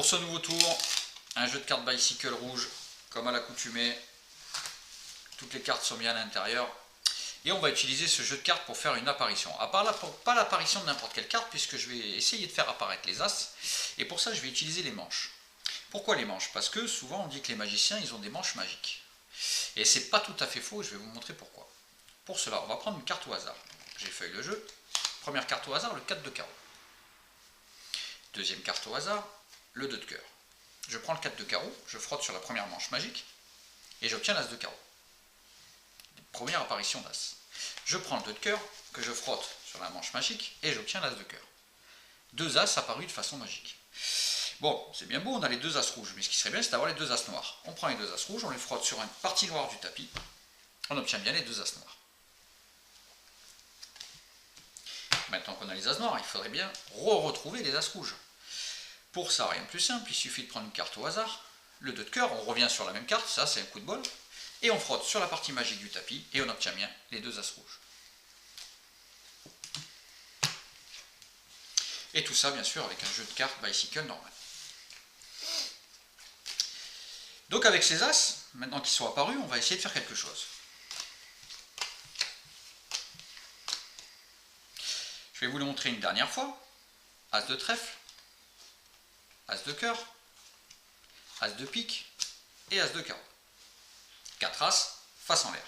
ce nouveau tour, un jeu de cartes bicycle rouge, comme à l'accoutumée. Toutes les cartes sont bien à l'intérieur. Et on va utiliser ce jeu de cartes pour faire une apparition. Pas l'apparition de n'importe quelle carte, puisque je vais essayer de faire apparaître les as. Et pour ça, je vais utiliser les manches. Pourquoi les manches? Parce que souvent, on dit que les magiciens, ils ont des manches magiques. Et c'est pas tout à fait faux, et je vais vous montrer pourquoi. Pour cela, on va prendre une carte au hasard. J'effeuille le jeu. Première carte au hasard, le 4 de carreau. Deuxième carte au hasard, le 2 de cœur. Je prends le 4 de carreau, je frotte sur la première manche magique, et j'obtiens l'as de carreau. Première apparition d'as. Je prends le 2 de cœur, que je frotte sur la manche magique, et j'obtiens l'as de cœur. Deux as apparus de façon magique. Bon, c'est bien beau, on a les deux as rouges, mais ce qui serait bien, c'est d'avoir les deux as noirs. On prend les deux as rouges, on les frotte sur une partie noire du tapis, on obtient bien les deux as noirs. Maintenant qu'on a les as noirs, il faudrait bien retrouver les as rouges. Pour ça, rien de plus simple, il suffit de prendre une carte au hasard, le 2 de cœur, on revient sur la même carte, ça c'est un coup de bol, et on frotte sur la partie magique du tapis, et on obtient bien les deux as rouges. Et tout ça, bien sûr, avec un jeu de cartes bicycle normal. Donc avec ces as, maintenant qu'ils sont apparus, on va essayer de faire quelque chose. Je vais vous le montrer une dernière fois. As de trèfle, as de cœur, as de pique et as de carreau. 4 as face en l'air.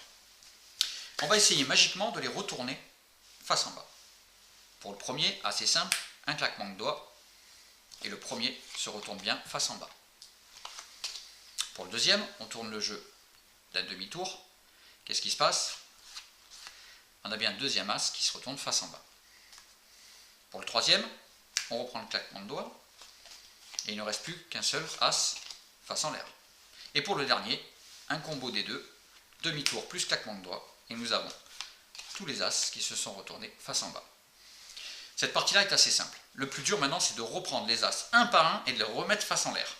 On va essayer magiquement de les retourner face en bas. Pour le premier, assez simple, un claquement de doigts et le premier se retourne bien face en bas. Pour le deuxième, on tourne le jeu d'un demi-tour. Qu'est-ce qui se passe? On a bien un deuxième as qui se retourne face en bas. Pour le troisième, on reprend le claquement de doigts et il ne reste plus qu'un seul as face en l'air. Et pour le dernier, un combo des deux, demi-tour plus claquement de doigts, et nous avons tous les as qui se sont retournés face en bas. Cette partie-là est assez simple. Le plus dur maintenant, c'est de reprendre les as un par un et de les remettre face en l'air.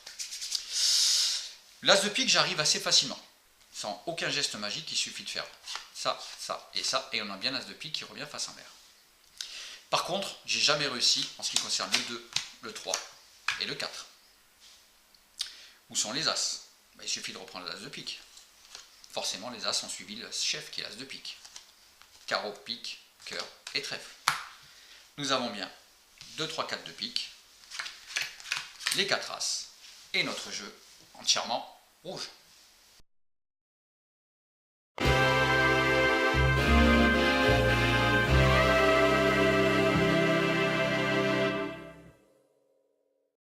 L'as de pique, j'arrive assez facilement, sans aucun geste magique, il suffit de faire ça, ça, et on a bien l'as de pique qui revient face en l'air. Par contre, j'ai jamais réussi en ce qui concerne le 2, le 3 et le 4. Où sont les as? Il suffit de reprendre l'as de pique. Forcément, les as ont suivi le chef qui est l'as de pique. Carreau, pique, cœur et trèfle. Nous avons bien 2, 3, 4 de pique, les 4 as et notre jeu entièrement rouge.